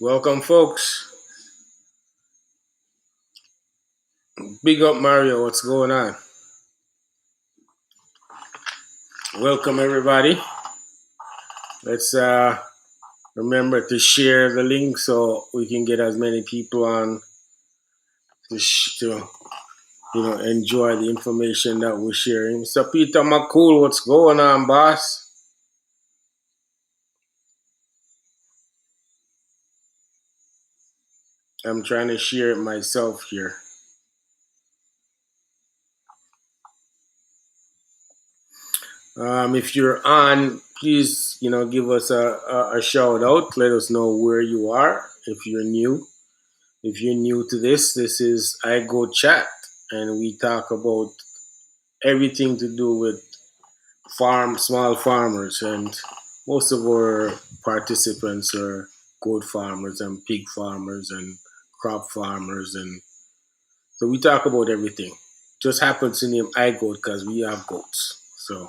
Welcome, folks. Big up, Mario. What's going on? Welcome, everybody. Let's remember to share the link so we can get as many people on to enjoy the information that we're sharing. So, Peter McCool, what's going on, boss? I'm trying to share it myself here. If you're on, please, give us a shout out. Let us know where you are. If you're new to this is iGoat Chat, and we talk about everything to do with small farmers, and most of our participants are goat farmers and pig farmers and crop farmers, and so we talk about everything. Just happens to name iGoat because we have goats. So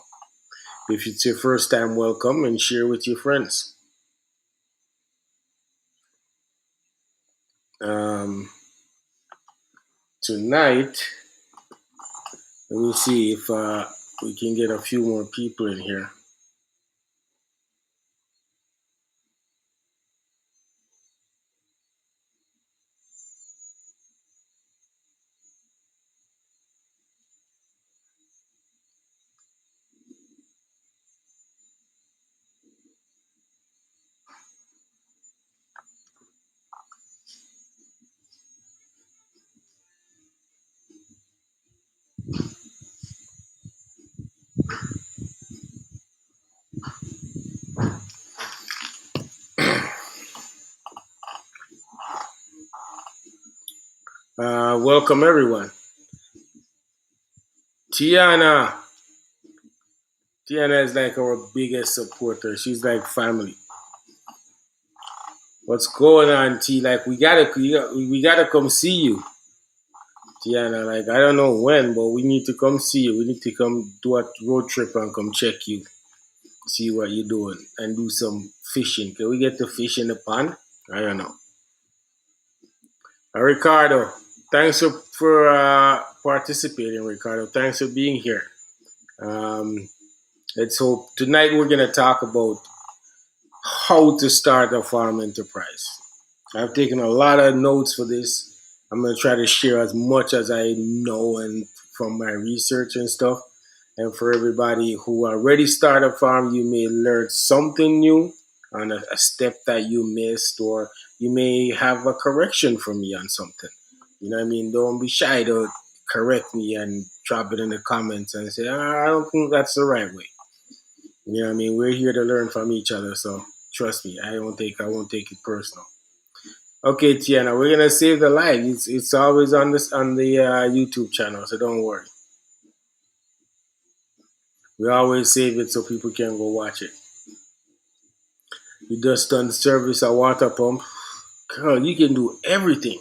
if it's your first time, welcome and share with your friends. Um, Tonight, let me see if we can get a few more people in here. Welcome everyone. Tiana. Tiana is like our biggest supporter. She's like family. What's going on, T? Like we gotta come see you, Tiana. Like I don't know when, but we need to come see you. We need to come do a road trip and come check you, see what you're doing, and do some fishing. Can we get to fish in the pond? I don't know. Ricardo, thanks for participating, Ricardo. Thanks for being here. Um, let's hope tonight we're gonna talk about how to start a farm enterprise. I've taken a lot of notes for this. I'm gonna try to share as much as I know and from my research and stuff. And for everybody who already start a farm, you may learn something new on a step that you missed, or you may have a correction from me on something. You know what I mean? Don't be shy to correct me and drop it in the comments and say, I don't think that's the right way. You know what I mean? We're here to learn from each other, so trust me, I won't take it personal. Okay, Tiana, we're gonna save the live. It's always on the YouTube channel, so don't worry. We always save it so people can go watch it. You just done service a water pump. Girl, you can do everything.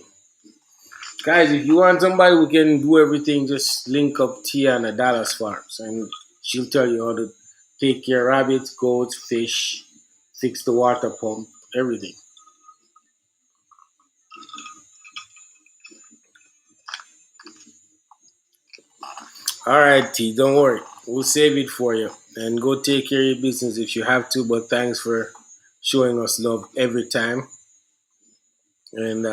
Guys, if you want somebody who can do everything, just link up Tiana Dallas Farms and she'll tell you how to take care of rabbits, goats, fish, fix the water pump, everything. All right, T, don't worry. We'll save it for you. And go take care of your business if you have to, but thanks for showing us love every time. And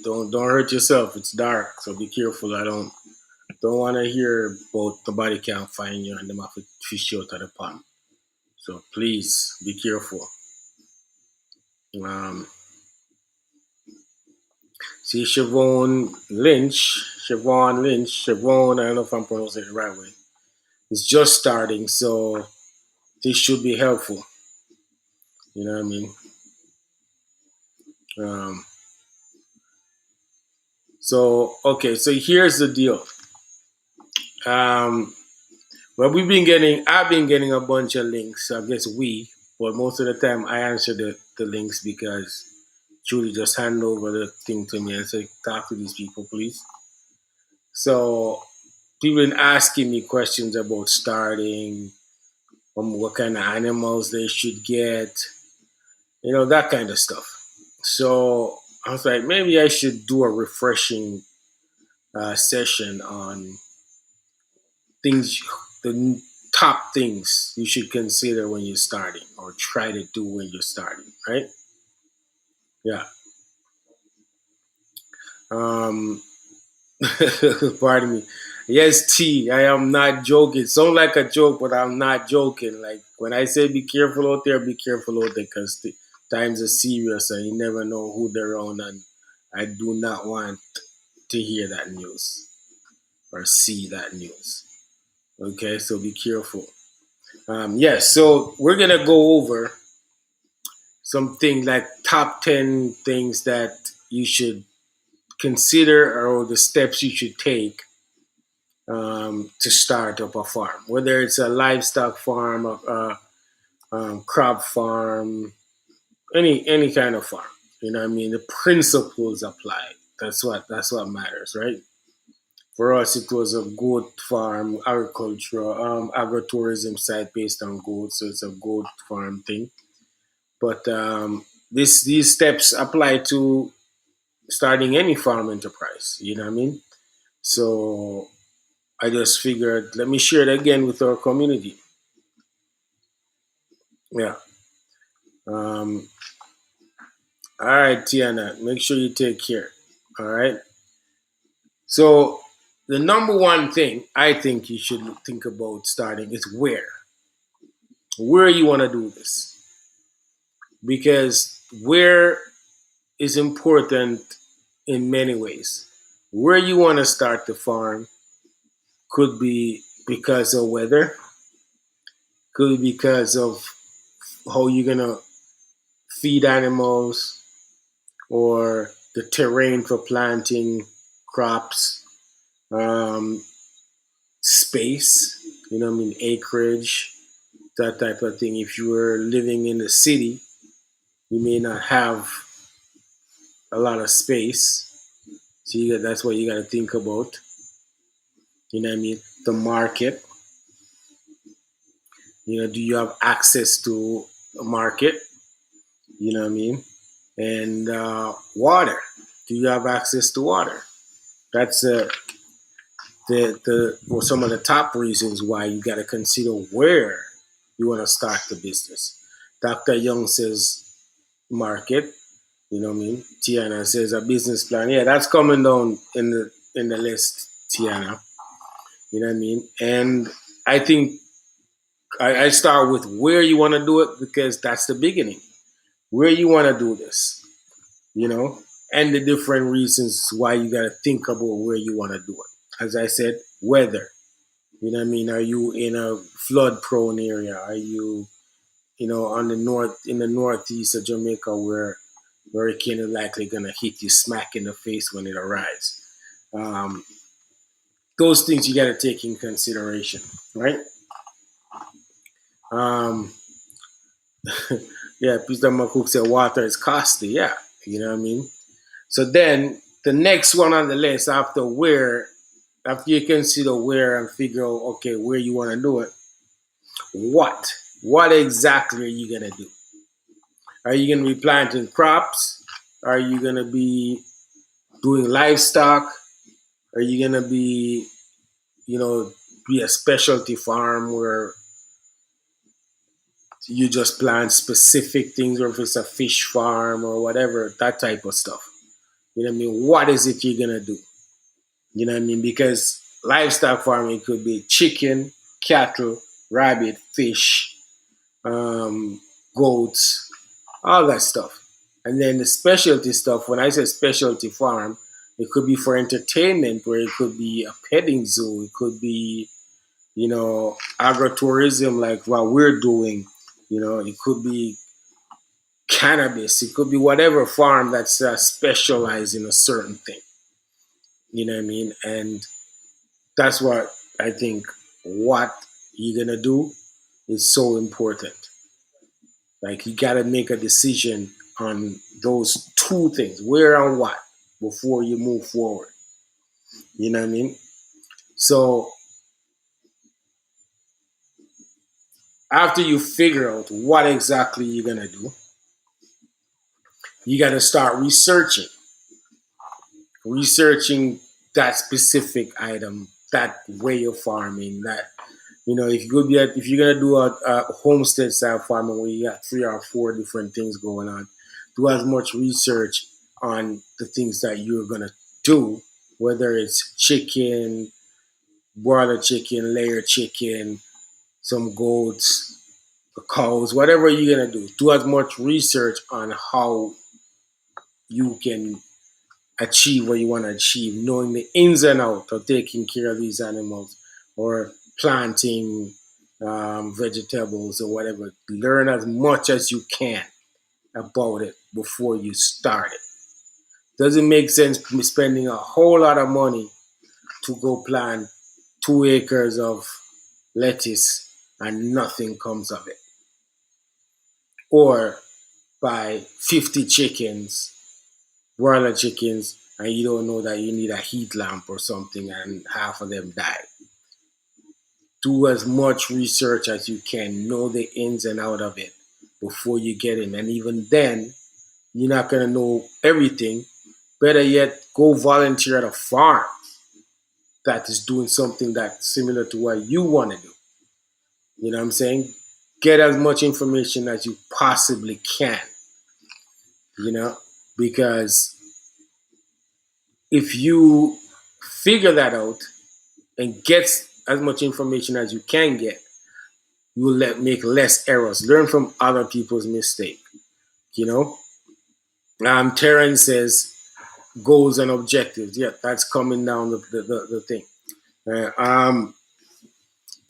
don't hurt yourself. It's dark, so be careful. I don't want to hear about nobody can't find you and them have to fish you out of the pond. So please be careful. Um, See Siobhan Lynch, I don't know if I'm pronouncing it the right way. It's just starting, so this should be helpful. You know what I mean? Um, so okay, so here's the deal. Um, well, I've been getting a bunch of links. I guess but most of the time I answer the links because Julie just hand over the thing to me and say, talk to these people, please. So people been asking me questions about starting, what kind of animals they should get, that kind of stuff. So I was like, maybe I should do a refreshing session on things, the top things you should consider when you're starting or try to do when you're starting, right? Yeah. Um, Pardon me. Yes, T, I am not joking. Sound like a joke, but I'm not joking. Like when I say be careful out there, be careful out there because the times are serious and you never know who they're on. And I do not want to hear that news or see that news. Okay, so be careful. Yes, so we're gonna go over something like top 10 things that you should consider or the steps you should take to start up a farm, whether it's a livestock farm, crop farm, any kind of farm. You know what I mean? The principles apply. That's what matters, right? For us, it was a goat farm, agricultural, agrotourism site based on goats, so it's a goat farm thing. But these steps apply to starting any farm enterprise. You know what I mean? So I just figured, let me share it again with our community. Yeah. Um, all right, Tiana, make sure you take care. All right. So the number one thing I think you should think about starting is where you want to do this, because where is important in many ways. Where you want to start the farm could be because of weather, could be because of how you're gonna feed animals, or the terrain for planting crops, um, space, you know what I mean, acreage, that type of thing. If you were living in the city, you may not have a lot of space. So that's what you got to think about. You know what I mean? The market, do you have access to a market? You know what I mean? And water. Do you have access to water? That's the well, some of the top reasons why you got to consider where you want to start the business. Dr. Young says market. You know what I mean? Tiana says a business plan. Yeah, that's coming down in the list, Tiana. You know what I mean? And I think I start with where you want to do it because that's the beginning. Where you want to do this, you know, and the different reasons why you got to think about where you want to do it. As I said, weather. You know what I mean? Are you in a flood prone area? Are you, on the in the northeast of Jamaica where hurricane is likely gonna hit you smack in the face when it arrives? Um, those things you gotta take in consideration, right? Um, yeah, Peter McCook said water is costly. Yeah, you know what I mean? So then the next one on the list after you consider where and figure out, okay, where you wanna do it, what? What exactly are you gonna do? Are you going to be planting crops? Are you going to be doing livestock? Are you going to you know, be a specialty farm where you just plant specific things, or if it's a fish farm or whatever, that type of stuff? You know what I mean? What is it you're going to do? You know what I mean? Because livestock farming could be chicken, cattle, rabbit, fish, um, goats, all that stuff. And then the specialty stuff, when I say specialty farm, it could be for entertainment, where it could be a petting zoo, it could be, agrotourism like what we're doing, it could be cannabis, it could be whatever farm that's specialized in a certain thing. You know what I mean? And that's what I think what you're gonna do is so important. Like you got to make a decision on those two things, where and what, before you move forward. You know what I mean? So after you figure out what exactly you're gonna do, You got to start researching that specific item, that way of farming. That if you're gonna do a homestead style farming where you got 3 or 4 different things going on, do as much research on the things that you're gonna do, whether it's chicken, broiler chicken, layer chicken, some goats, cows, whatever you're gonna do. Do as much research on how you can achieve what you want to achieve, knowing the ins and outs of taking care of these animals or planting vegetables or whatever. Learn as much as you can about it before you start it. Doesn't make sense spending a whole lot of money to go plant 2 acres of lettuce and nothing comes of it. Or buy 50 chickens, broiler chickens, and you don't know that you need a heat lamp or something and half of them die. Do as much research as you can, know the ins and out of it before you get in. And even then, you're not going to know everything. Better yet, go volunteer at a farm that is doing something that's similar to what you want to do. You know what I'm saying? Get as much information as you possibly can, you know, because if you figure that out and get as much information as you can get, you will make less errors. Learn from other people's mistake. You know, Terrence says goals and objectives. Yeah, that's coming down the thing. Um,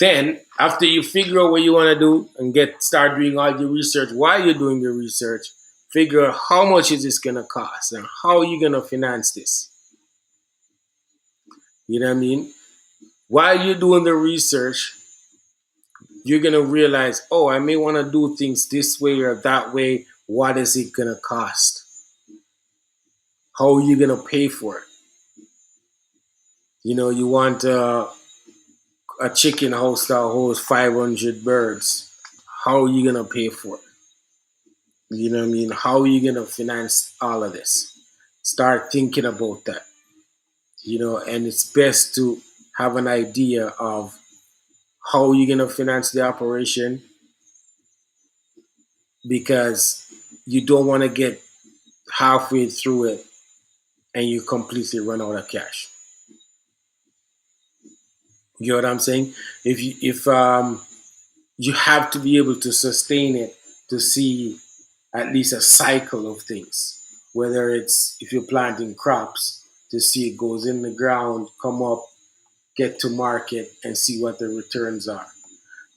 then after you figure out what you want to do and start doing all your research, while you're doing your research, figure out how much is this gonna cost and how are you gonna finance this. You know what I mean? While you're doing the research, you're gonna realize, oh, I may want to do things this way or that way. What is it gonna cost? How are you gonna pay for it? You want a chicken house that holds 500 birds. How are you gonna pay for it? You know what I mean? How are you gonna finance all of this? Start thinking about that. And it's best to have an idea of how you're gonna finance the operation because you don't want to get halfway through it and you completely run out of cash. You know what I'm saying? If you have to be able to sustain it to see at least a cycle of things. Whether it's if you're planting crops to see it goes in the ground, come up, get to market, and see what the returns are.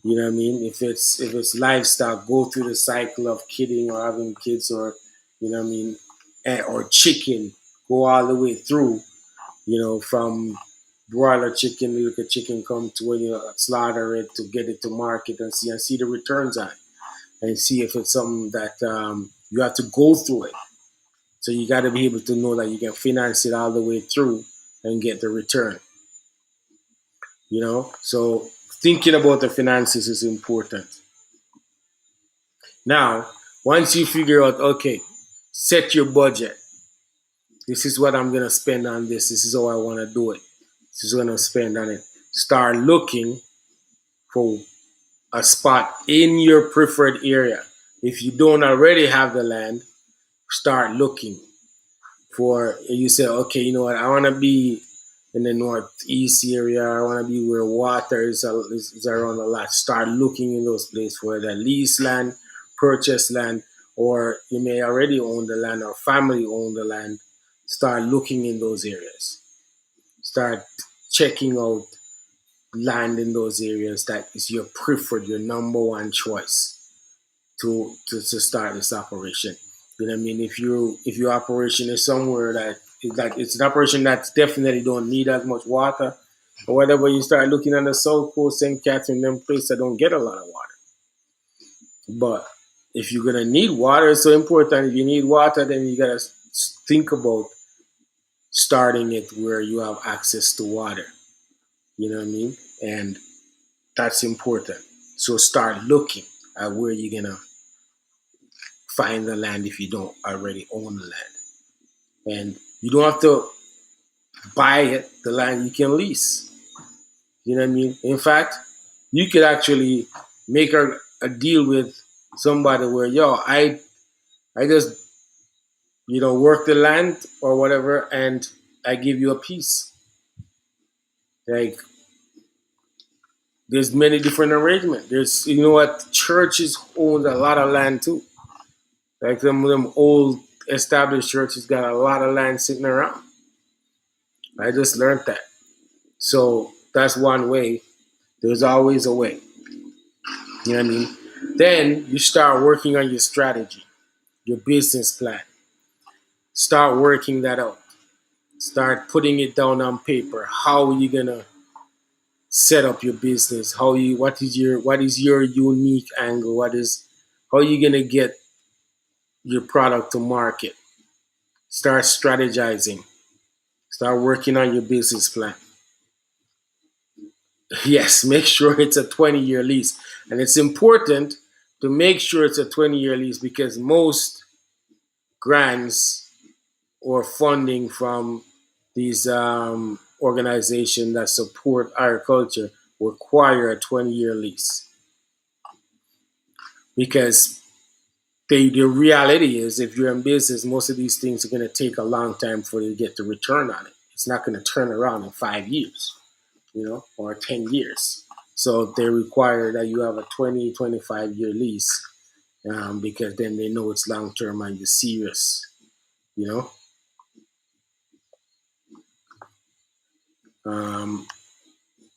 You know what I mean? If it's livestock, go through the cycle of kidding or having kids, or you know what I mean, or chicken, go all the way through. From broiler chicken, look at chicken come to when you slaughter it to get it to market and see the returns on it and see if it's something that you have to go through it. So you got to be able to know that you can finance it all the way through and get the return. So thinking about the finances is important. Now, once you figure out, okay, set your budget. This is what I'm gonna spend on this. This is how I want to do it. This is what I'm gonna spend on it. Start looking for a spot in your preferred area. If you don't already have the land, start looking for. You say, okay, you know what? I want to be in the northeast area. I want to be where water is around a lot. Start looking in those places where the lease land, purchase land, or you may already own the land or family own the land. Start looking in those areas. Start checking out land in those areas that is your preferred, your number one choice to start this operation. You know what I mean? If your operation is somewhere that it's an operation that definitely don't need as much water or whatever, you start looking on the south coast, St. Catherine, them places that don't get a lot of water. But if you're gonna need water, it's so important. If you need water, then you gotta think about starting it where you have access to water. You know what I mean? And that's important. So start looking at where you're gonna find the land if you don't already own the land. And you don't have to buy it, the land you can lease. You know what I mean? In fact, you could actually make a deal with somebody where, yo, I just, work the land or whatever, and I give you a piece. Like, there's many different arrangements. There's, you know what, churches own a lot of land too. Like some of them old established churches got a lot of land sitting around. I just learned that. So that's one way. There's always a way. You know what I mean? Then you start working on your strategy, your business plan. Start working that out. Start putting it down on paper. How are you gonna set up your business? What is your unique angle? How are you gonna get your product to market? Start strategizing. Start working on your business plan. Yes, make sure it's a 20-year lease. And it's important to make sure it's a 20-year lease because most grants or funding from these organizations that support agriculture require a 20-year lease. Because the reality is, if you're in business, most of these things are going to take a long time for you to get the return on it. It's not going to turn around in 5 years, or 10 years. So they require that you have a 20, 25-year lease because then they know it's long term and you're serious, you know. Um,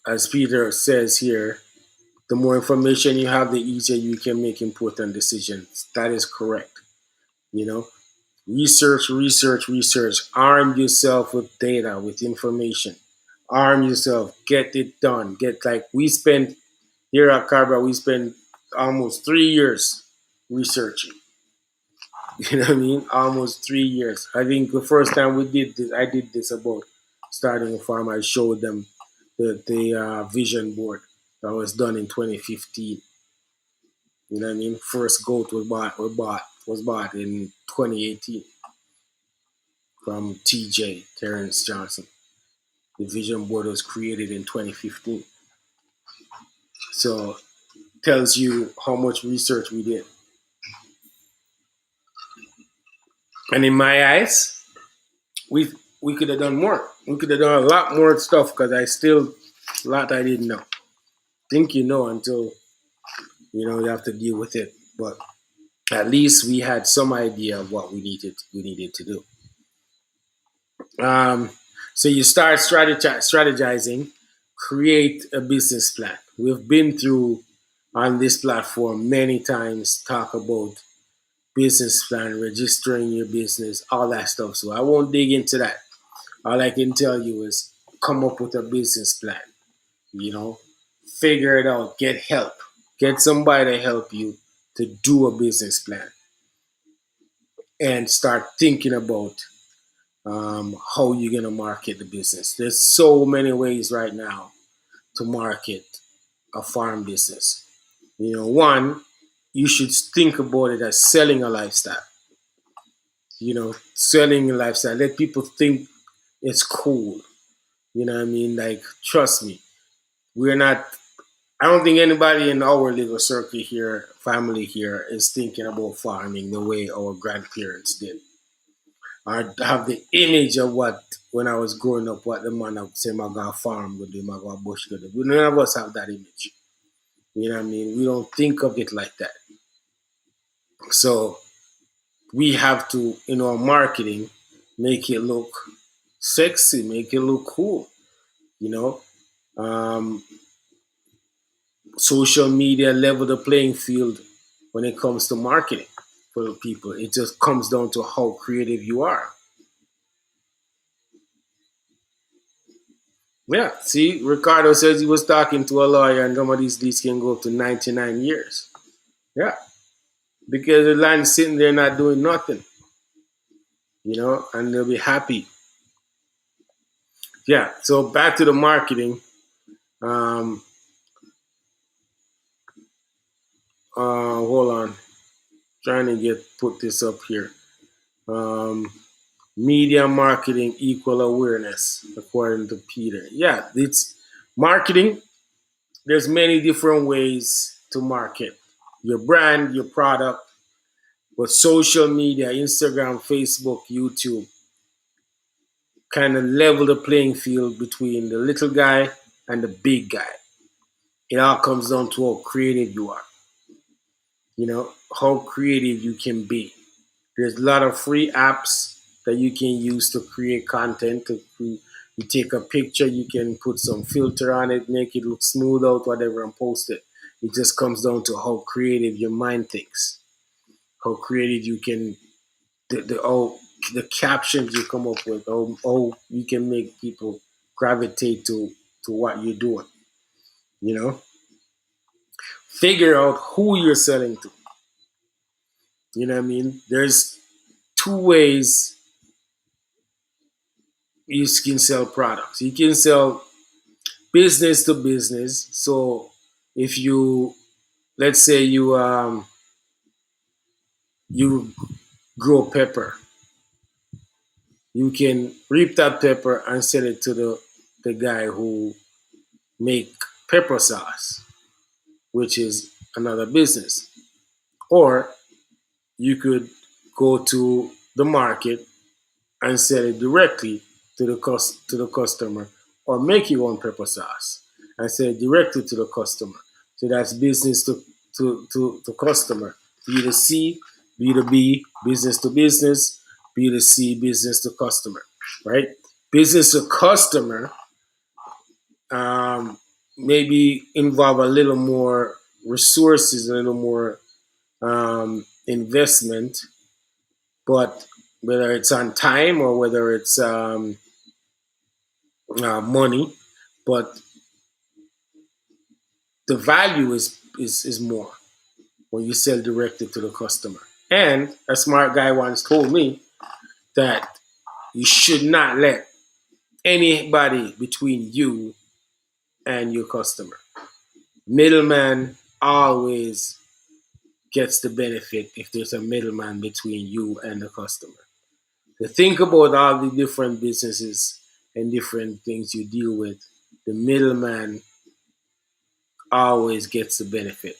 as Peter says here, the more information you have, the easier you can make important decisions. That is correct. You know, research, research, research. Arm yourself with data, with information. Arm yourself. Get it done. Get like we spent here at Carbra, we spent almost 3 years researching. You know what I mean? Almost 3 years. I think the first time we did this, I did this about starting a farm. I showed them the vision board that was done in 2015. You know what I mean? First goat was bought in 2018 from TJ Terrence Johnson. The vision board was created in 2015. So tells you how much research we did. And in my eyes, we we could have done more. We could have done a lot more stuff because I still a lot I didn't know. Think you know until you have to deal with it. But at least we had some idea of what we needed to do. Um, so you start strategizing, create a business plan. We've been through on this platform many times talk about business plan, registering your business, all that stuff. So I won't dig into that. All I can tell you is come up with a business plan. You know, figure it out. Get help. Get somebody to help you to do a business plan and start thinking about how you're gonna market the business. There's so many ways right now to market a farm business. One, you should think about it as selling a lifestyle. Selling a lifestyle. Let people think it's cool. You know what I mean? Like, trust me, we're not. I don't think anybody in our little circle here, family here, is thinking about farming the way our grandparents did. I have the image of what when I was growing up, what the man would say, "My God, farm go do, my God, bush go do." None of us have that image. You know what I mean? We don't think of it like that. So we have to, in our marketing, make it look sexy, make it look cool. You know, um, social media level the playing field when it comes to marketing for people. It just comes down to how creative you are. Yeah, see, Ricardo says he was talking to a lawyer and some of these leads can go up to 99 years. Yeah, because the land's sitting there not doing nothing, and they'll be happy. Yeah, so back to the marketing. Hold on. Trying to get put this up here. Um, Media marketing equal awareness, according to Peter. Yeah, it's marketing. There's many different ways to market your brand, your product, but social media, Instagram, Facebook, YouTube, kind of level the playing field between the little guy and the big guy. It all comes down to how creative you are, how creative you can be. There's a lot of free apps that you can use to create content. You take a picture, you can put some filter on it, make it look smooth out, whatever, and post it. It just comes down to how creative your mind thinks, how creative you can, the captions you come up with, how you can make people gravitate to what you're doing. You know, figure out who you're selling to. You know what I mean? There's two ways you can sell products. You can sell business to business. So if you, let's say you grow pepper, you can reap that pepper and sell it to the guy who make pepper sauce, which is another business. Or you could go to the market and sell it directly to the customer, or make your own pepper sauce and sell it directly to the customer. So that's business to customer, B to C, B to B, business to business, B to C, business to customer, right? Business to customer, um, maybe involve a little more resources, a little more investment, but whether it's on time or whether it's money, but the value is more when you sell directly to the customer. And a smart guy once told me that you should not let anybody between you and your customer. Middleman always gets the benefit if there's a middleman between you and the customer. So think about all the different businesses and different things you deal with. The middleman always gets the benefit.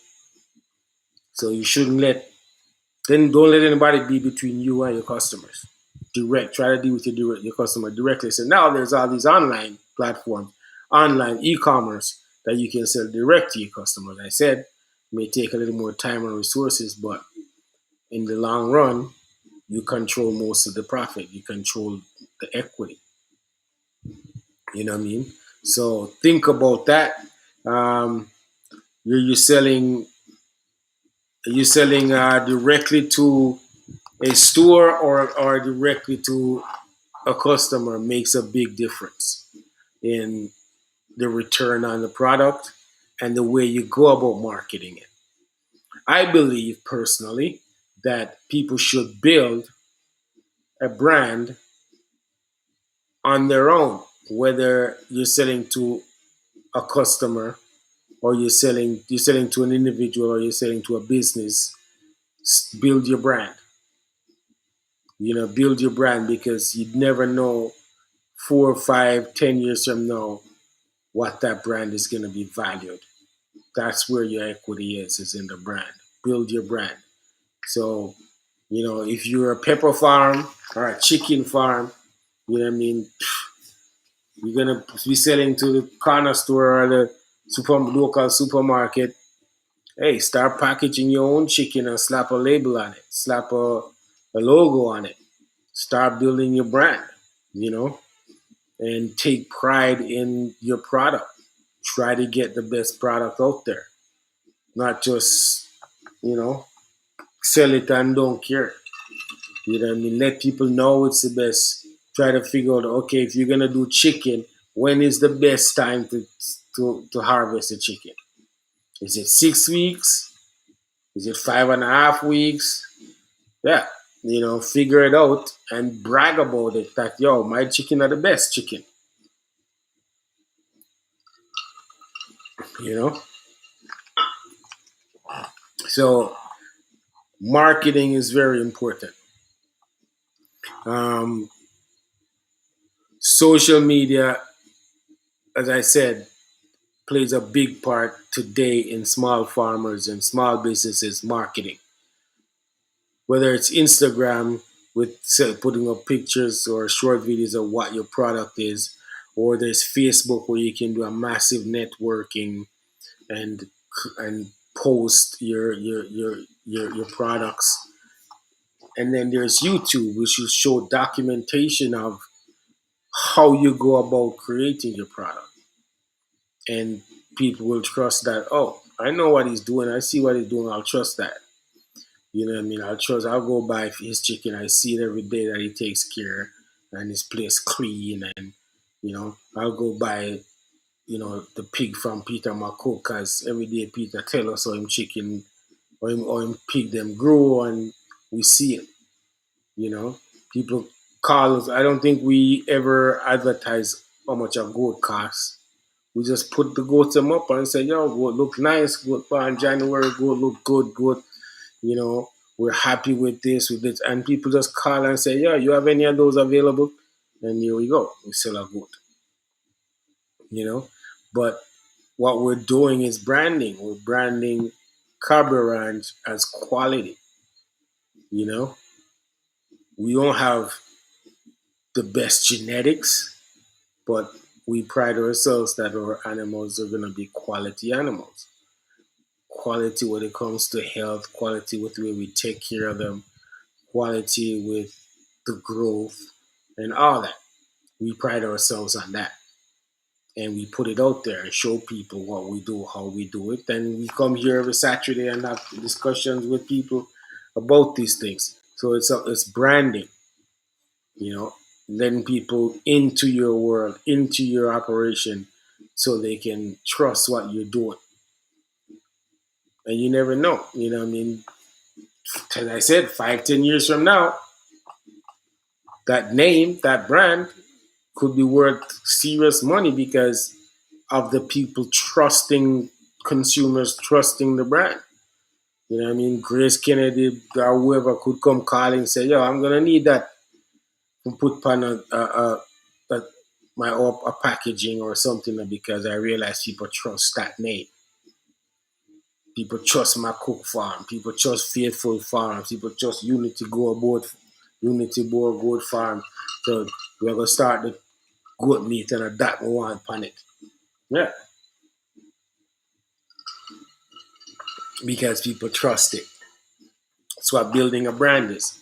So you shouldn't let then don't let anybody be between you and your customers. Direct. Try to deal with your customer directly. So now there's all these online platforms, online e-commerce that you can sell direct to your customers. I said it may take a little more time and resources, but in the long run, you control most of the profit. You control the equity. You know what I mean? So think about that. Um, you're selling directly to a store or directly to a customer makes a big difference in the return on the product and the way you go about marketing it. I believe personally that people should build a brand on their own, whether you're selling to a customer or you're selling to an individual or you're selling to a business. Build your brand. Build your brand because you never know 4, 5, 10 years from now what that brand is going to be valued. That's where your equity is in the brand. Build your brand. So, if you're a pepper farm or a chicken farm, you know what I mean, you're gonna be selling to the corner store or the local supermarket. Hey, start packaging your own chicken and slap a label on it, slap a logo on it. Start building your brand, you know, and take pride in your product. Try to get the best product out there, not just, you know, sell it and don't care. You know what I mean? Let people know it's the best. Try to figure out, okay, if you're gonna do chicken, when is the best time to harvest a chicken? Is it 6 weeks? Is it 5.5 weeks? Yeah, figure it out and brag about it. That yo, my chicken are the best chicken. You know, so Marketing is very important. Um, Social media, as I said, plays a big part today in small farmers and small businesses marketing. Whether it's Instagram with putting up pictures or short videos of what your product is, or there's Facebook where you can do a massive networking and and post your products. And then there's YouTube, which will show documentation of how you go about creating your product. And people will trust that, oh, I know what he's doing. I see what he's doing. I'll trust that. You know what I mean? I'll go buy his chicken. I see it every day that he takes care and his place clean. And, I'll go buy, the pig from Peter McCook because every day Peter tell us how him chicken or him pig them grow and we see it. You know, people call us. I don't think we ever advertise how much a goat costs. We just put the goats them up and say, yo, goat look nice, goat born January, goat look good, goat, you know, we're happy with this. And people just call and say, yeah, you have any of those available? And here we go. We sell a goat, you know. But what we're doing is branding. We're branding Cabra Ranch as quality, you know. We don't have the best genetics, but we pride ourselves that our animals are going to be quality animals. Quality when it comes to health, quality with the way we take care of them, quality with the growth and all that. We pride ourselves on that. And we put it out there and show people what we do, how we do it. And we come here every Saturday and have discussions with people about these things. So it's branding, you know, letting people into your world, into your operation, so they can trust what you're doing. And you never know, you know what I mean? As I said, 5, 10 years from now, that name, that brand could be worth serious money because of the people trusting consumers, trusting the brand. You know what I mean? Grace Kennedy or whoever could come calling and say, yo, I'm going to need that and put on a my a packaging or something because I realize people trust that name. People trust my cook farm. People trust Faithful Farms. People trust Unity Boar Goat Farm. So we're gonna start the goat meat and a that we want on it. Yeah, because people trust it. That's what building a brand is.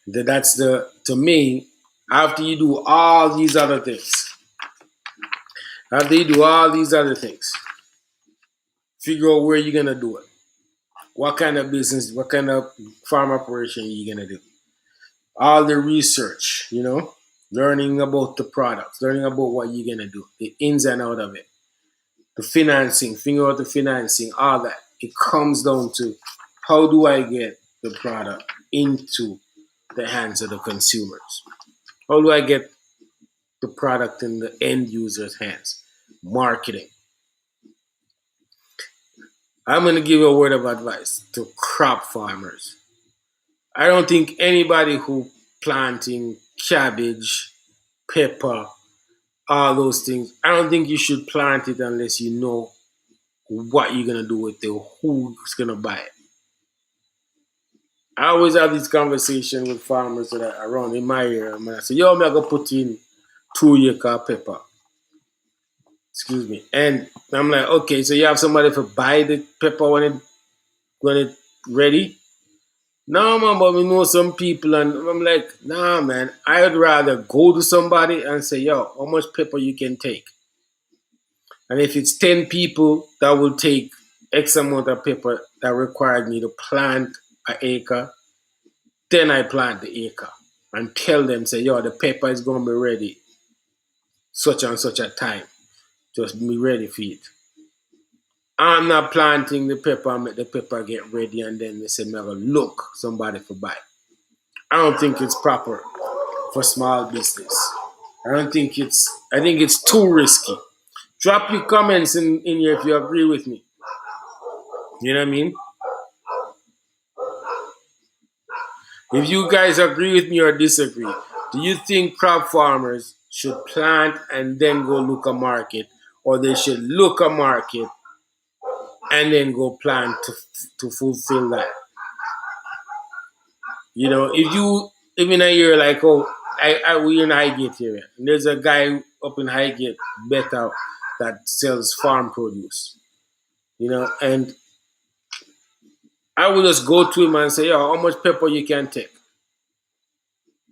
That's the to me. After you do all these other things, figure out where you're gonna do it. What kind of business, what kind of farm operation you gonna do? All the research, learning about the products, learning about what you're gonna do, the ins and out of it, the financing, figure out the financing, all that. It comes down to how do I get the product into the hands of the consumers? How do I get the product in the end user's hands? Marketing. I'm gonna give you a word of advice to crop farmers. I don't think anybody who planting cabbage, pepper, all those things, I don't think you should plant it unless you know what you're gonna do with it, who's gonna buy it. I always have this conversation with farmers that are around in my area. And I say, yo, I'm gonna put in 2 acre pepper. Excuse me. And I'm like, okay, so you have somebody to buy the pepper when it ready? No man, but we know some people and I'm like, nah man, I'd rather go to somebody and say, yo, how much pepper you can take? And if it's 10 people that will take X amount of pepper that required me to plant an acre, then I plant the acre and tell them, say, yo, the pepper is gonna be ready such and such a time. Just be ready for it. I'm not planting the pepper and make the pepper get ready and then they say, me gonna look somebody for buy. I don't think it's proper for small business. I think it's too risky. Drop your comments in here if you agree with me. You know what I mean? If you guys agree with me or disagree, do you think crop farmers should plant and then go look a market, or they should look a market and then go plant to fulfill that? You know, if you even a year like, oh, we in Highgate area, and there's a guy up in Highgate better that sells farm produce, you know, and I would just go to him and say, yo, how much pepper you can take?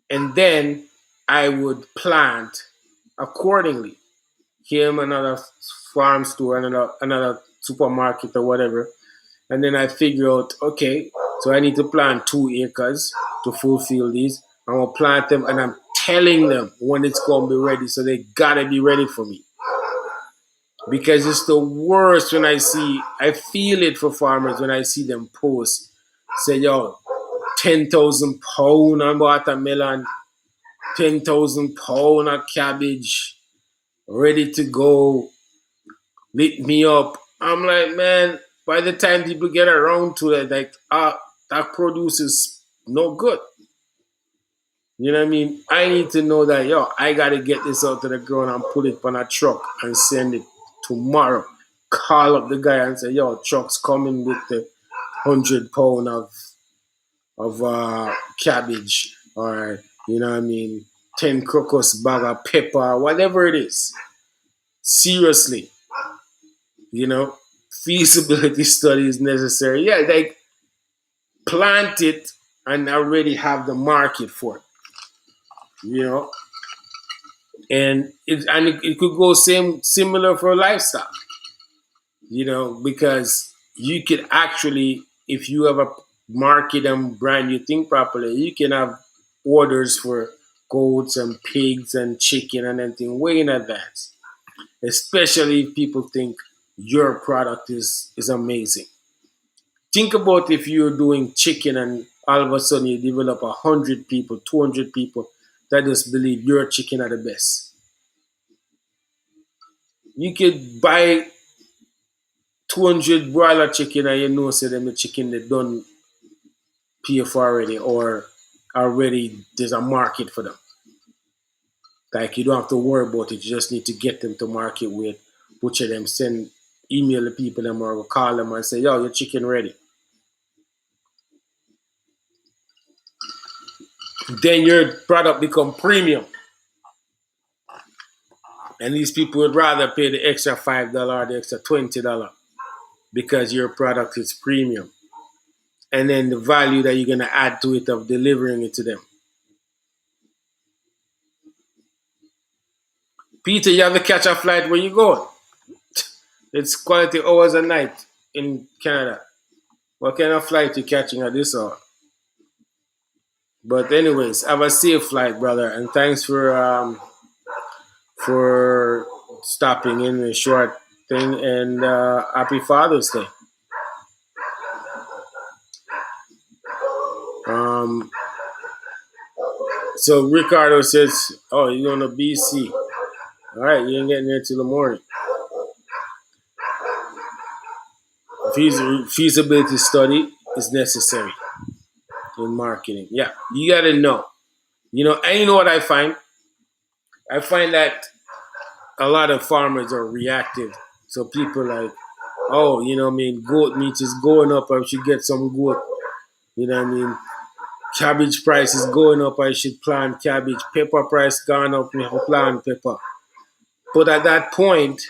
And then I would plant accordingly. Him, another farm store, another supermarket or whatever. And then I figure out, okay, so I need to plant 2 acres to fulfill these. I'm gonna plant them and I'm telling them when it's gonna be ready. So they gotta be ready for me. Because it's the worst when I feel it for farmers when I see them post, say, yo, 10,000 pound on watermelon, 10,000 pound of cabbage, ready to go, lit me up. I'm like, man, by the time people get around to it, like, that produce is no good. You know what I mean? I need to know that, yo, I got to get this out to the ground and put it on a truck and send it tomorrow. Call up the guy and say, yo, truck's coming with the 100 pound of cabbage, or, you know what I mean, 10 crocus bag of pepper, whatever it is. Seriously, you know, feasibility study is necessary. Yeah, like, plant it and already have the market for it, you know, and it could go similar for livestock, you know, because you could actually, if you have a market and brand you think properly, you can have orders for goats and pigs and chicken and anything way in advance, especially if people think your product is amazing. Think about if you're doing chicken and all of a sudden you develop 100 people, 200 people that just believe your chicken are the best. You could buy 200 broiler chicken and you know say them the chicken they done pay for already, or already there's a market for them. Like, you don't have to worry about it. You just need to get them to market with, butcher them, send email the people them or call them and say, yo, your chicken ready. Then your product become premium. And these people would rather pay the extra $5 or the extra $20 because your product is premium. And then the value that you're gonna add to it of delivering it to them. Peter, you have to catch a flight where you going. It's quality hours a night in Canada. What kind of flight you catching at this hour? But anyways, have a safe flight, brother, and thanks for stopping in a short thing, and happy Father's Day. Um, so Ricardo says, "Oh, you're going to BC. All right, you ain't getting there till the morning. Feasibility study is necessary in marketing. Yeah, you got to know. You know, and you know what I find? I find that a lot of farmers are reactive. So people like, oh, you know what I mean, goat meat is going up. I should get some goat. You know what I mean? Cabbage price is going up. I should plant cabbage. Pepper price gone up. I plant pepper. But at that point,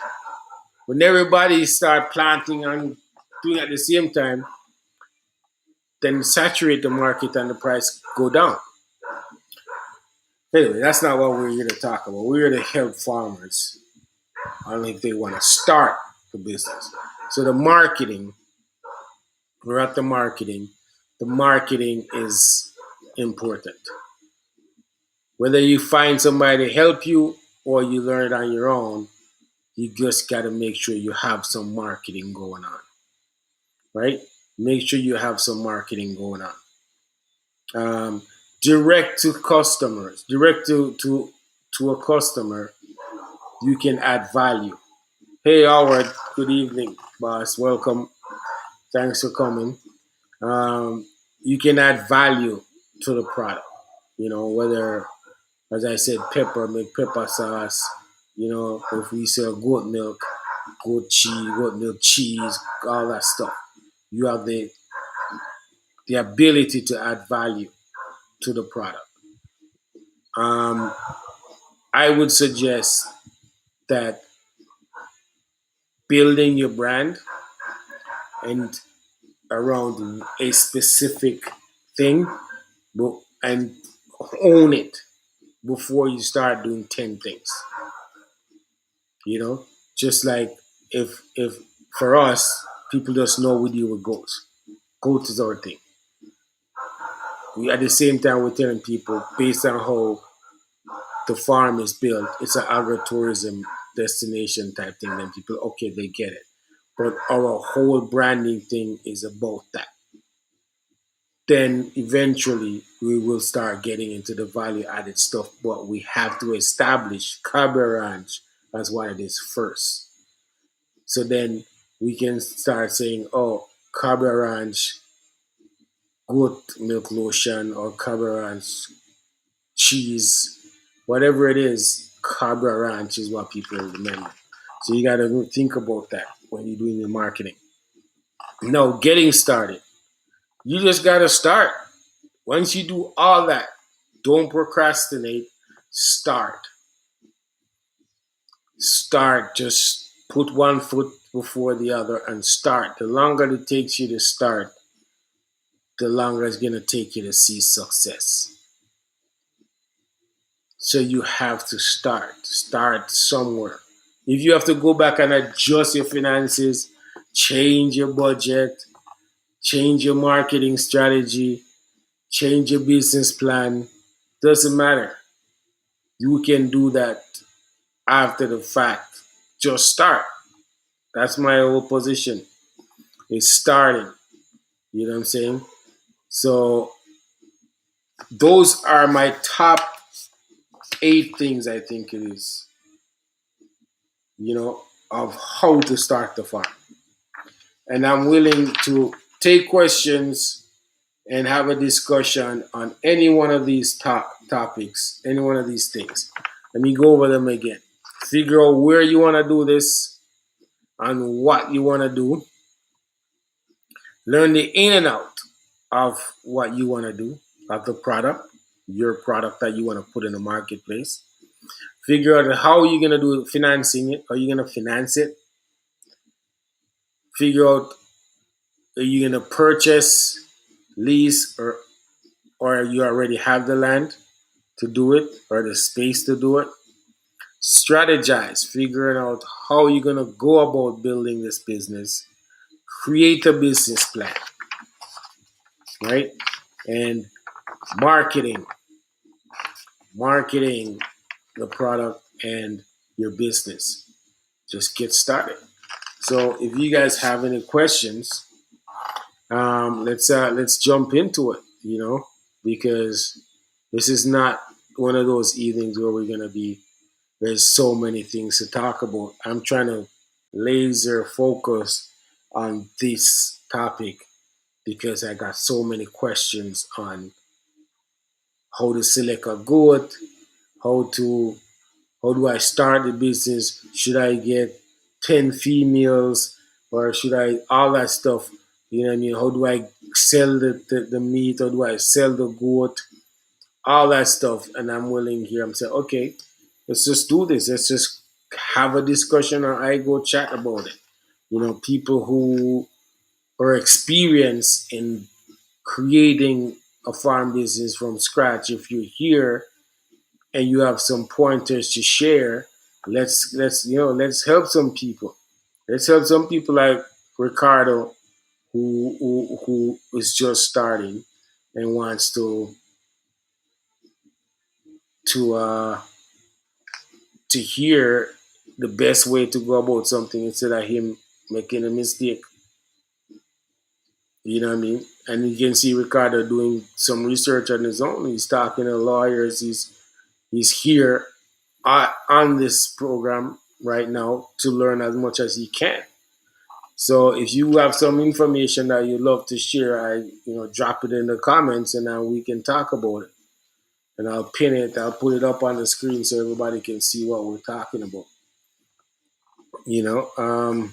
when everybody start planting and doing at the same time, then saturate the market and the price go down. Anyway, that's not what we're here to talk about. We're here to help farmers on if they want to start the business. So the marketing, we're at the marketing. The marketing is important. Whether you find somebody to help you or you learn it on your own, you just got to make sure you have some marketing going on, right? Make sure you have some marketing going on. Um, direct to customers, to a customer, you can add value. Hey, Howard, good evening, boss. Welcome. Thanks for coming. You can add value to the product. Whether, as I said, pepper, make pepper sauce. If we sell goat milk, goat milk cheese, all that stuff. You have the ability to add value to the product. Um, I would suggest that building your brand and around a specific thing, and own it before you start doing 10 things. You know, just like if for us, people just know we deal with goats. Goats is our thing. We at the same time we're telling people based on how the farm is built, it's an agritourism destination type thing. Then people, okay, they get it. But our whole branding thing is about that. Then eventually we will start getting into the value added stuff. But we have to establish Caber Ranch as what it is first. So then we can start saying, oh, Caber Ranch goat milk lotion or Caber Ranch cheese, whatever it is, Cabra Ranch is what people remember. So you got to think about that when you're doing your marketing. No, getting started. You just got to start. Once you do all that, don't procrastinate. Start. Start. Just put one foot before the other and start. The longer it takes you to start, the longer it's going to take you to see success. So you have to start somewhere. If you have to go back and adjust your finances, change your budget, change your marketing strategy, change your business plan, doesn't matter. You can do that after the fact. Just start. That's my whole position. It's starting. You know what I'm saying? So those are my top 8 things I think it is, of how to start the farm. And I'm willing to take questions and have a discussion on any one of these topics, any one of these things. Let me go over them again. Figure out where you want to do this and what you want to do. Learn the in and out of what you want to do, of the product, your product that you want to put in the marketplace. Figure out how you're going to do financing it. Are you going to finance it? Figure out, are you going to purchase, lease, or you already have the land to do it or the space to do it. Strategize, figuring out how you're going to go about building this business. Create a business plan, right? And marketing, marketing the product and your business. Just get started. So if you guys have any questions, let's jump into it. Because this is not one of those evenings where we're gonna be. There's so many things to talk about. I'm trying to laser focus on this topic because I got so many questions on how to select a goat, how to how do I start the business? Should I get 10 females or should I all that stuff? You know what I mean? How do I sell the meat? How do I sell the goat? All that stuff. And I'm willing here. I'm saying, okay, let's just do this. Let's just have a discussion or I go chat about it. People who are experienced in creating a farm business from scratch. If you're here and you have some pointers to share, let's help some people. Let's help some people like Ricardo, who is just starting and wants to to hear the best way to go about something instead of him making a mistake. You know what I mean? And you can see Ricardo doing some research on his own. He's talking to lawyers. He's here on this program right now to learn as much as he can. So if you have some information that you love to share, drop it in the comments and then we can talk about it. And I'll pin it, I'll put it up on the screen so everybody can see what we're talking about. You know,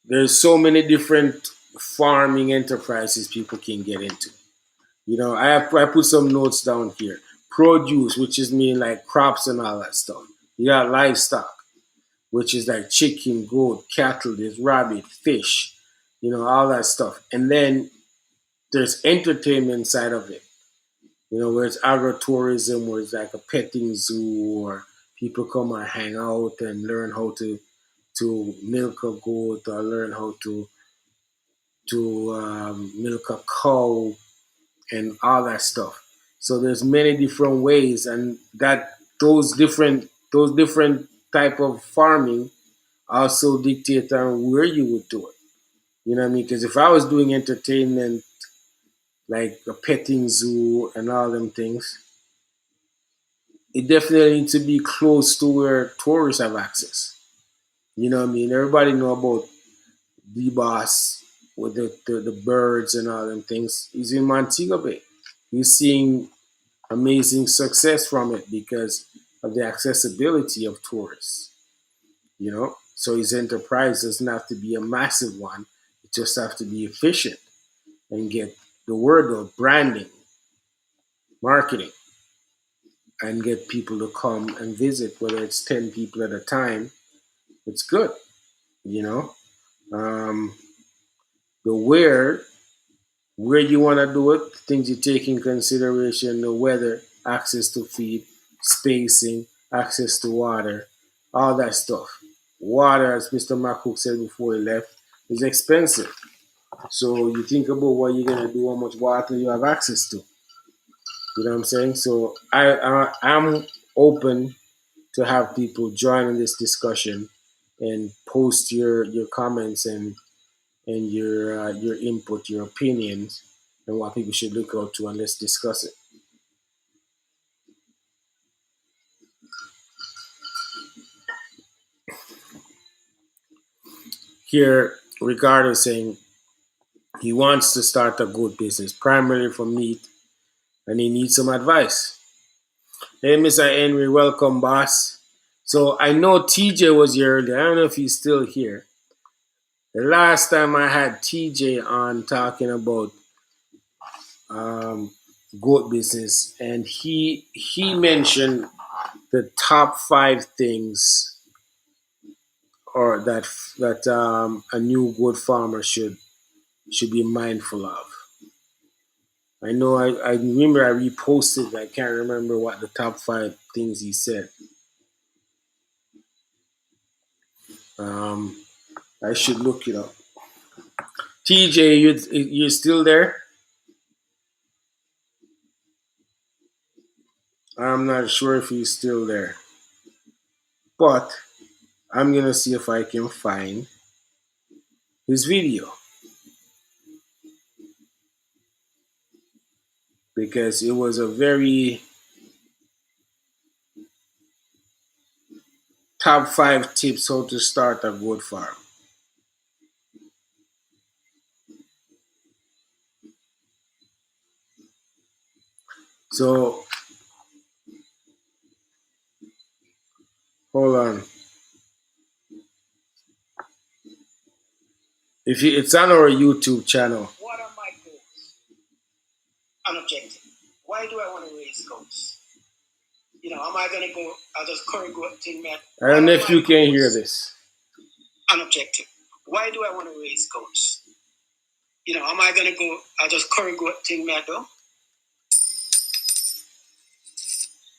there's so many different farming enterprises people can get into. I put some notes down here. Produce, which is mean like crops and all that stuff. You got livestock, which is like chicken, goat, cattle, there's rabbit, fish, all that stuff. And then there's entertainment side of it, where it's agritourism, where it's like a petting zoo, or people come and hang out and learn how to milk a goat or learn how to milk a cow and all that stuff. So there's many different ways, and that those different type of farming also dictate on where you would do it. You know what I mean? Because if I was doing entertainment like a petting zoo and all them things, it definitely needs to be close to where tourists have access. You know what I mean? Everybody know about the boss with the birds and all them things. He's in Montego Bay. He's seeing amazing success from it because of the accessibility of tourists. So his enterprise doesn't have to be a massive one. It just have to be efficient and get the word out, branding, marketing, and get people to come and visit, whether it's 10 people at a time. It's good, you know. Um, the where you want to do it, things you take in consideration: the weather, access to feed, spacing, access to water, all that stuff. Water, as Mr. McCook said before he left, is expensive. So you think about what you're gonna do, how much water you have access to. You know what I'm saying? So I'm open to have people join in this discussion and post your comments and your input, your opinions, and what people should look out to, and let's discuss it. Here, Ricardo is saying he wants to start a good business, primarily for meat, and he needs some advice. Hey, Mr. Henry, welcome, boss. So I know TJ was here earlier. I don't know if he's still here. The last time I had TJ on talking about um, goat business, and he mentioned the top five things or that a new goat farmer should be mindful of. I know I remember I reposted. I can't remember what the top five things he said. Um, I should look it up. TJ, you're still there? I'm not sure if he's still there, but I'm gonna see if I can find his video because it was a very top five tips how to start a goat farm. So hold on. It's on our YouTube channel. What are my goals and objectives? Why do I want to raise goats? Am I going to go? I'll just curry goat thing, man. I don't know if you can hear this. An objective. Why do I want to raise goats? Am I going to go? I'll just curry goat thing, man, though.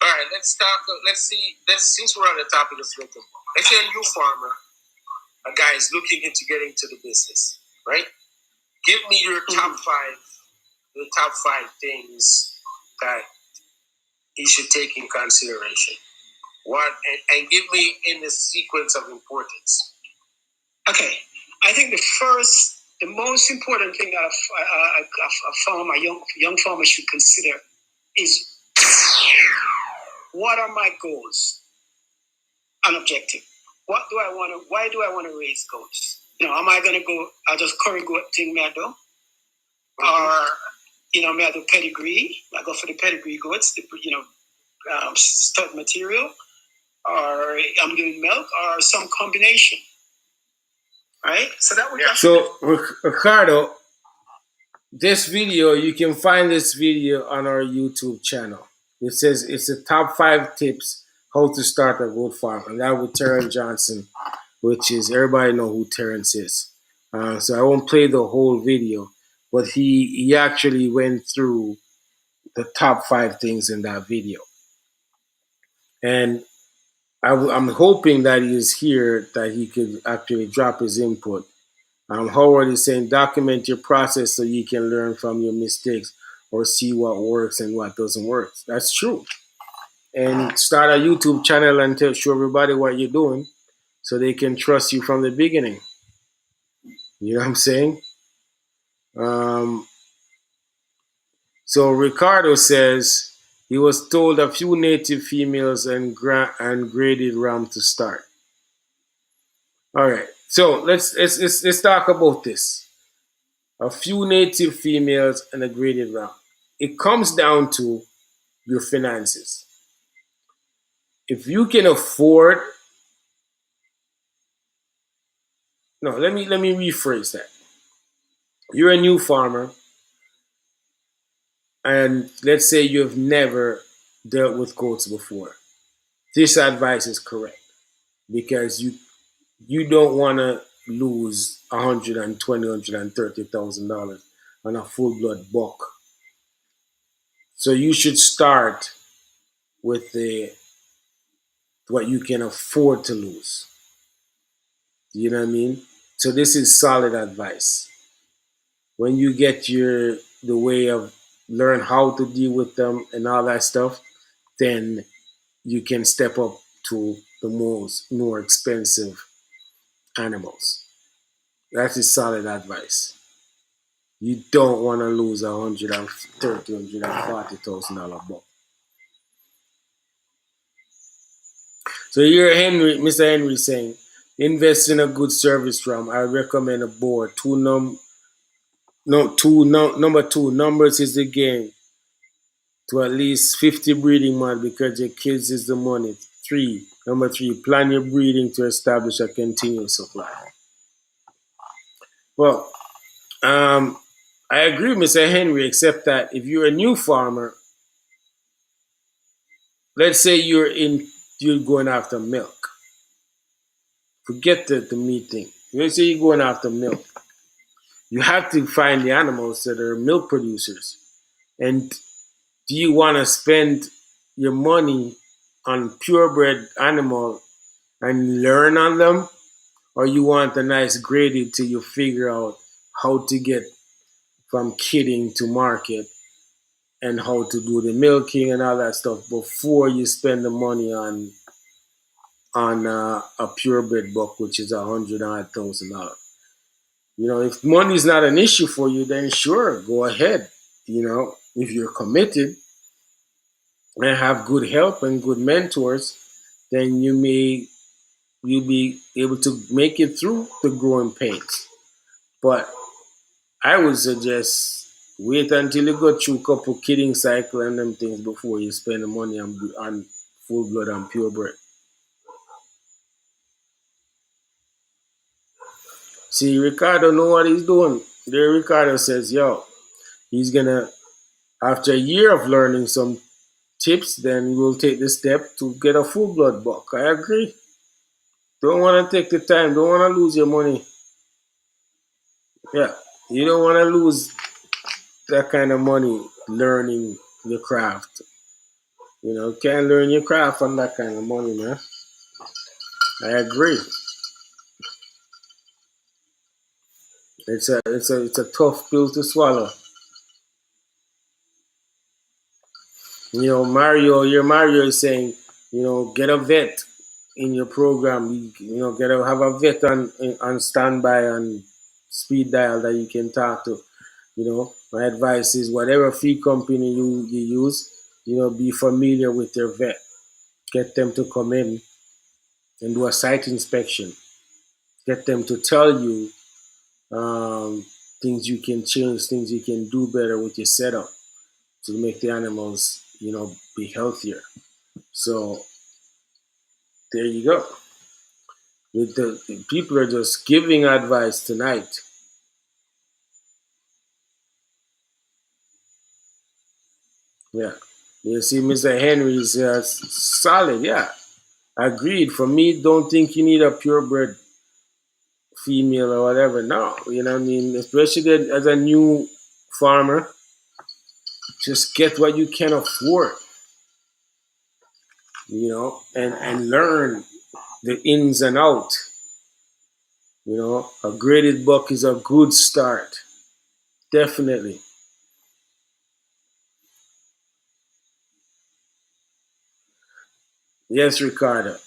All right, let's talk. Let's see. Since we're on the topic of looking, let's say a new farmer, a guy is looking into getting into the business, right? Give me your top five things that he should take in consideration. What and give me in the sequence of importance. Okay, I think the most important thing that a farmer, young farmer should consider is what are my goals and objectives. what do I want to? Why do I want to raise goats? Am I going to go? I'll just curry goat thing, me I do, or me I do pedigree. I go for the pedigree goats, stud material, or I'm doing milk, or some combination. Right. So that would. Yeah. So Ricardo, this video, you can find this video on our YouTube channel. It says it's the top 5 tips how to start a goat farm, and that with Terrence Johnson, which is everybody know who Terrence is. So I won't play the whole video, but he actually went through the top 5 things in that video, and I'm hoping that he is here that he could actually drop his input. Howard is saying document your process so you can learn from your mistakes or see what works and what doesn't work. That's true. And start a YouTube channel and show everybody what you're doing so they can trust you from the beginning. You know what I'm saying? Um, so Ricardo says he was told a few native females and graded ram to start. All right. So let's talk about this. A few native females and a graded ram. It comes down to your finances. If you can afford, no, let me rephrase that. You're a new farmer, and let's say you've never dealt with goats before. This advice is correct because you don't want to lose $120,000-$130,000 on a full blood buck. So you should start with the what you can afford to lose. You know what I mean? So this is solid advice. When you get the way of learn how to deal with them and all that stuff, then you can step up to the more expensive animals. That is solid advice. You don't want to lose $130,000-$140,000 buck. So here Mr. Henry saying, invest in a good service ram. I recommend a board. Number two, numbers is the game. To at least 50 breeding months because your kids is the money. Number three, plan your breeding to establish a continuous supply. Well, I agree with Mr. Henry, except that if you're a new farmer, let's say you're going after milk. Forget the meat thing. Let's say you're going after milk. You have to find the animals that are milk producers. And do you want to spend your money on purebred animal and learn on them, or you want a nice graded till you figure out how to get from kidding to market and how to do the milking and all that stuff before you spend the money on a purebred buck, which is $100,000. If money is not an issue for you, then sure, go ahead. If you're committed and have good help and good mentors, then you'll be able to make it through the growing pains. But I would suggest wait until you go through a couple kidding cycle and them things before you spend the money on full blood and purebred. See, Ricardo know what he's doing. There, Ricardo says, yo, he's gonna after a year of learning some tips, then we'll take the step to get a full blood buck. I agree. Don't want to take the time. Don't want to lose your money. Yeah, you don't want to lose that kind of money learning the craft. Can't learn your craft on that kind of money, man. I agree. It's a tough pill to swallow. Mario is saying, get a vet in your program. Have a vet on standby and speed dial that you can talk to. My advice is whatever feed company you use, be familiar with their vet. Get them to come in and do a site inspection. Get them to tell you things you can change, things you can do better with your setup to make the animals, be healthier. So there you go. The people are just giving advice tonight. Yeah. You see, Mr. Henry is solid. Yeah. Agreed. For me, don't think you need a purebred female or whatever. No. You know what I mean? Especially as a new farmer, just get what you can afford, and learn the ins and outs. A graded buck is a good start. Definitely. Yes, Ricardo.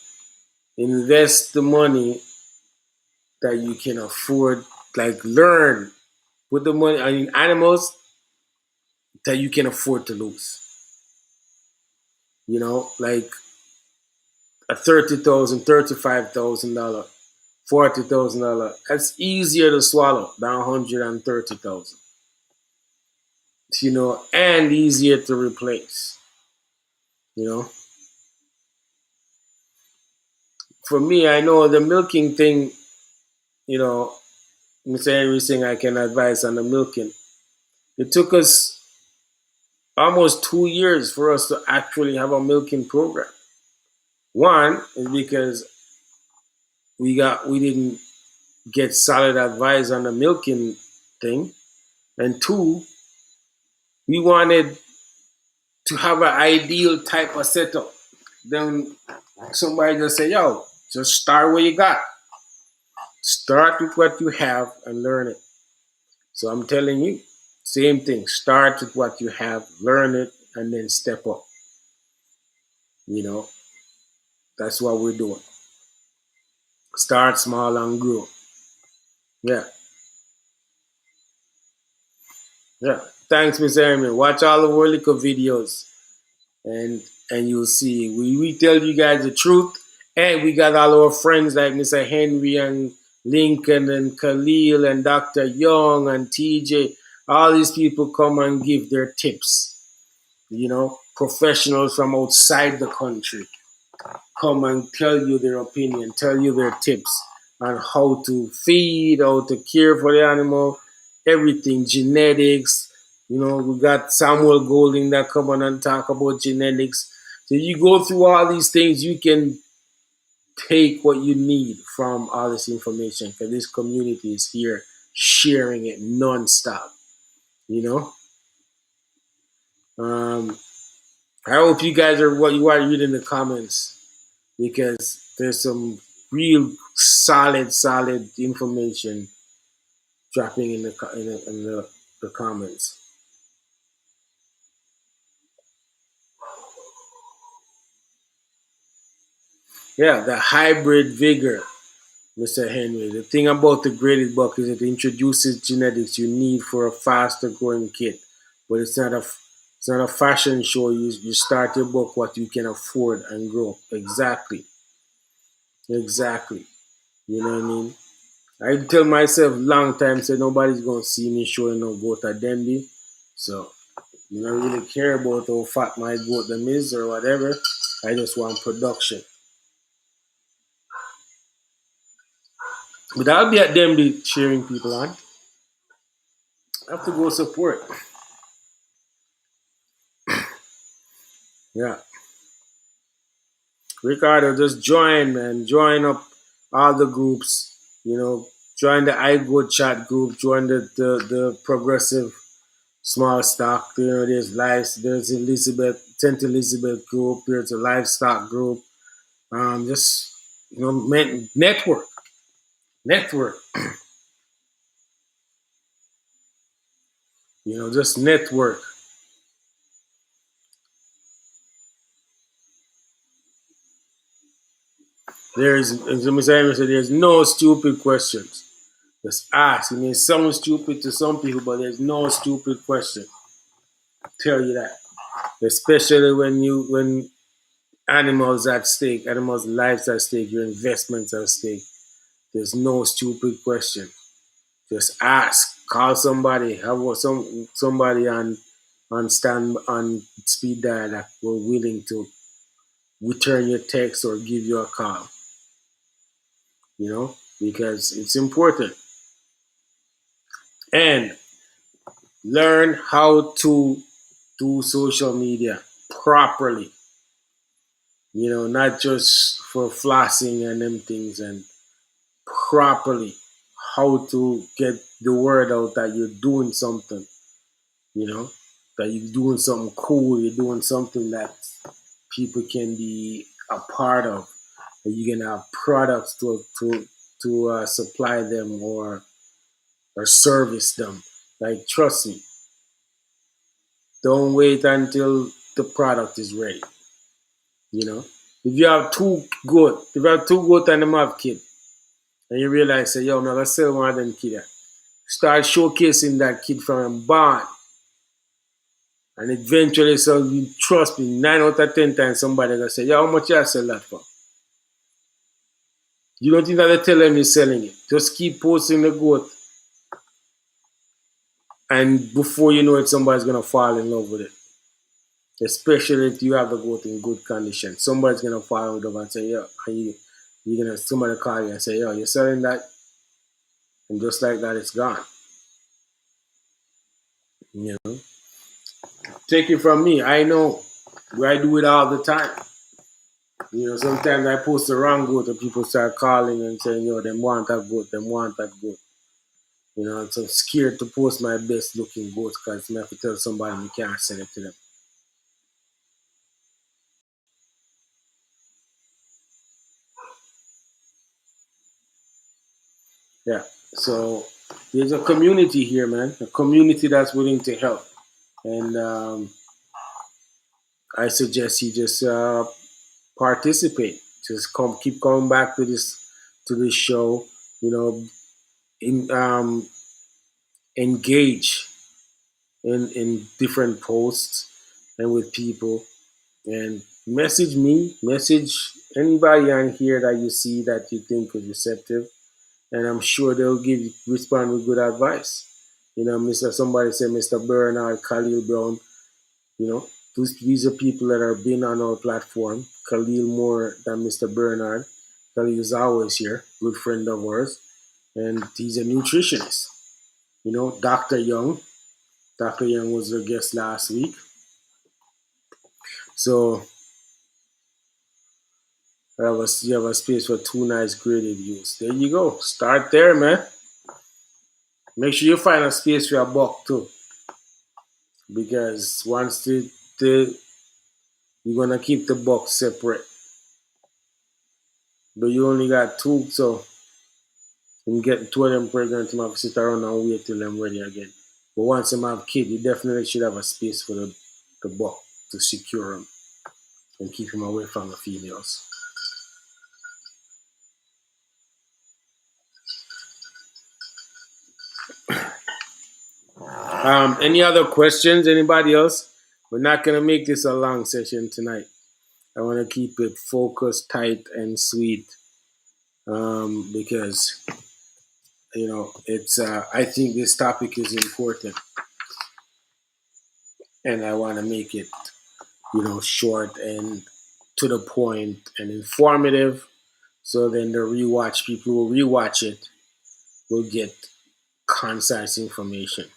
Invest the money that you can afford. Like learn. Put the money in animals that you can afford to lose. Like a $30,000, $35,000, $40,000. That's easier to swallow than 130,000. And easier to replace. You know, for me, I know the milking thing. You know, Mr. Henry saying I can advise on the milking. It took us almost 2 years for us to actually have a milking program. One is because we didn't get solid advice on the milking thing, and two, we wanted to have an ideal type of setup. Then somebody just say, "Yo, just start where you got. Start with what you have and learn it." So I'm telling you, same thing. Start with what you have, learn it, and then step up. You know, that's what we're doing. Start small and grow. Yeah, yeah. Thanks, Miss Aaron. Watch all the Worlico videos, and you'll see. We tell you guys the truth, and we got all our friends like Mr. Henry and Lincoln and Khalil and Dr. Young and TJ. All these people come and give their tips. Professionals from outside the country come and tell you their opinion, tell you their tips on how to feed, how to care for the animal, everything, genetics. We got Samuel Golding that come on and talk about genetics. So you go through all these things, you can take what you need from all this information because this community is here sharing it nonstop. You know, I hope you guys are what you are reading the comments because there's some real solid information dropping in the comments. Yeah, the hybrid vigor, Mr. Henry. The thing about the graded buck is it introduces genetics you need for a faster growing kid, but it's not a fashion show. You start your buck what you can afford and grow. Exactly. You know what I mean? I tell myself long time say nobody's gonna see me showing no goat at Denby. So you don't really care about how fat my goat them is or whatever. I just want production. But I'll be at Denby cheering people on. I have to go support. Yeah. Ricardo, just join, man. Join up all the groups. Join the iGoat chat group. Join the progressive small stock. There's Elizabeth, St. Elizabeth group. There's a livestock group. Just network. Network. Just network. As Mr. said, there's no stupid questions. Just ask. It may sound stupid to some people, but there's no stupid question. Tell you that. Especially when animals at stake, animals' lives at stake, your investments at stake. There's no stupid question. Just ask, call somebody, have somebody on speed dial that were willing to return your text or give you a call. Because it's important. And learn how to do social media properly. Not just for flossing and them things, and properly how to get the word out that you're doing something, you know, that you're doing something cool, you're doing something that people can be a part of, that you can have products to supply them or service them. Like, trust me, don't wait until the product is ready. If you have two goat and them have kid, and you realize, say, yo, I'm gonna sell one of them kid. Start showcasing that kid from a barn. And eventually, so you trust me, 9 out of 10 times somebody gonna say, yo, how much you sell that for? You don't even have to tell them you're selling it. Just keep posting the goat, and before you know it, somebody's gonna fall in love with it. Especially if you have the goat in good condition. Somebody's gonna fall in love and say, yo, you're gonna somebody call you and say, yo, you're selling that, and just like that, it's gone. You know, take it from me. I know. I do it all the time. Sometimes I post the wrong goat and people start calling and saying, yo, them want that goat, them want that goat. And so I'm scared to post my best looking goat because I have to tell somebody we can't sell it to them. Yeah. So there's a community here, man. A community that's willing to help. And I suggest you just participate. Just keep coming back to this show. You know, in, engage in different posts and with people, and message anybody on here that you see that you think is receptive, and I'm sure they'll respond with good advice. Mr. Somebody said Mr. Bernard, Khalil Brown. You know, these are people that are been on our platform. Khalil more than Mr. Bernard. Khalil is always here, good friend of ours, and he's a nutritionist. Dr. Young. Dr. Young was our guest last week. So you have a space for two nice graded views. There you go. Start there, man. Make sure you find a space for a buck too, because once you're gonna keep the buck separate, but you only got two, so you get two of them pregnant, you have to sit around and wait till them ready again. But once you have kid, you definitely should have a space for the buck to secure him and keep him away from the females. Any other questions? Anybody else? We're not gonna make this a long session tonight. I want to keep it focused, tight, and sweet, because it's. I think this topic is important, and I want to make it short and to the point and informative. So then the rewatch people who rewatch it will get concise information.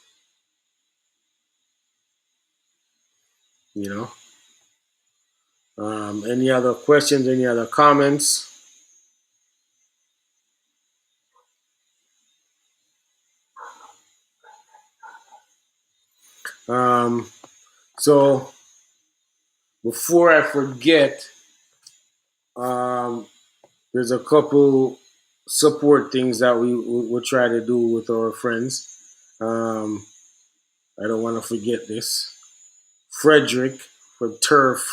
You know. Any other questions? Any other comments? Um, so before I forget, um, there's a couple support things that we try to do with our friends. Um, I don't want to forget this. Frederick from Turf,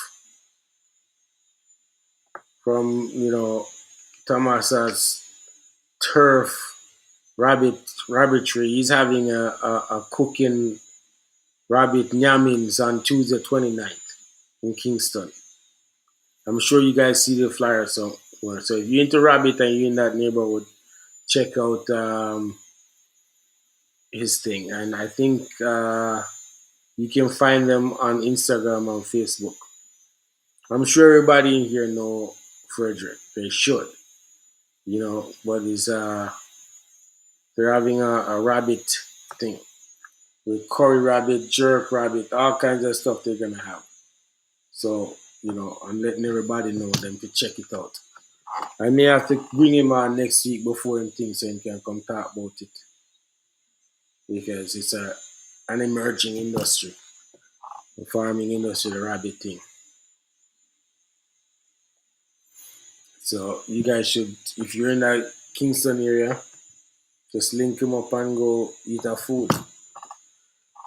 from Thomas's Turf Rabbitry. He's having a cooking rabbit nyamins on Tuesday 29th in Kingston. I'm sure you guys see the flyer somewhere. So if you're into rabbit and you're in that neighborhood, check out his thing. And I think you can find them on Instagram and Facebook. I'm sure everybody in here know Frederick. They should, but it's they're having a rabbit thing with curry rabbit, jerk rabbit, all kinds of stuff they're gonna have. So, I'm letting everybody know them to check it out. I may have to bring him on next week before him thinks so he can come talk about it because it's an emerging industry, the farming industry, the rabbit thing. So you guys should, if you're in that Kingston area, just link him up and go eat a food.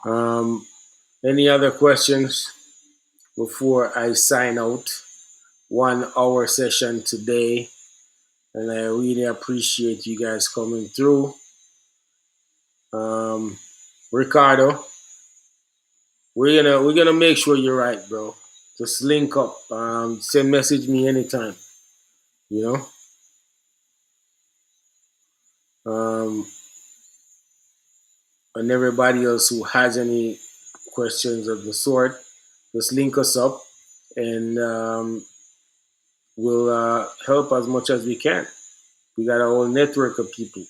Um, any other questions before I sign out? 1 hour session today, and I really appreciate you guys coming through. Um, Ricardo, we're gonna make sure you're right, bro. Just link up. Send message me anytime. You know. And everybody else who has any questions of the sort, just link us up, and we'll help as much as we can. We got a whole network of people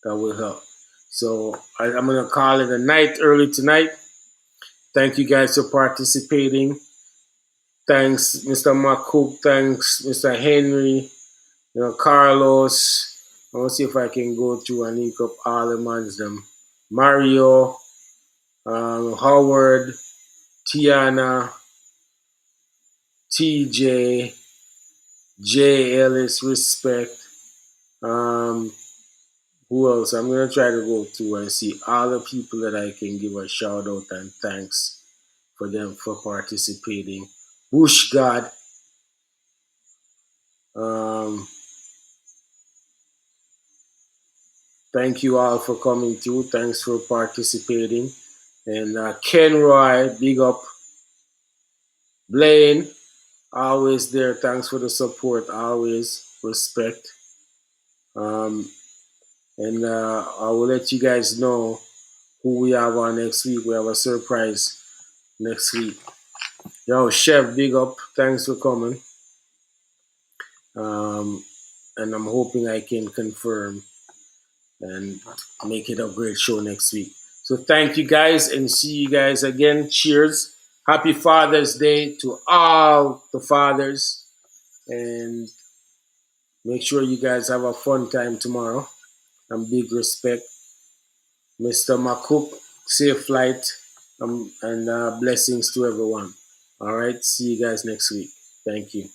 that will help. So I'm gonna call it a night early tonight. Thank you guys for participating. Thanks, Mr. McCook. Thanks, Mr. Henry. Carlos. I want to see if I can go through and link up all the mans them. Mario, Howard, Tiana, TJ, J. Ellis, Respect. Um, who else? I'm gonna try to go through and see all the people that I can give a shout out and thanks for them for participating. Bush God. Um, Thank you all for coming through. Thanks for participating. And Ken Roy, big up. Blaine, always there. Thanks for the support. Always respect. Um, and I will let you guys know who we have on next week. We have a surprise next week. Yo, Chef, big up. Thanks for coming. Um, and I'm hoping I can confirm and make it a great show next week. So thank you guys and see you guys again. Cheers. Happy Father's Day to all the fathers. And make sure you guys have a fun time tomorrow. And big respect. Mr. Makuk, safe flight. And blessings to everyone. All right. See you guys next week. Thank you.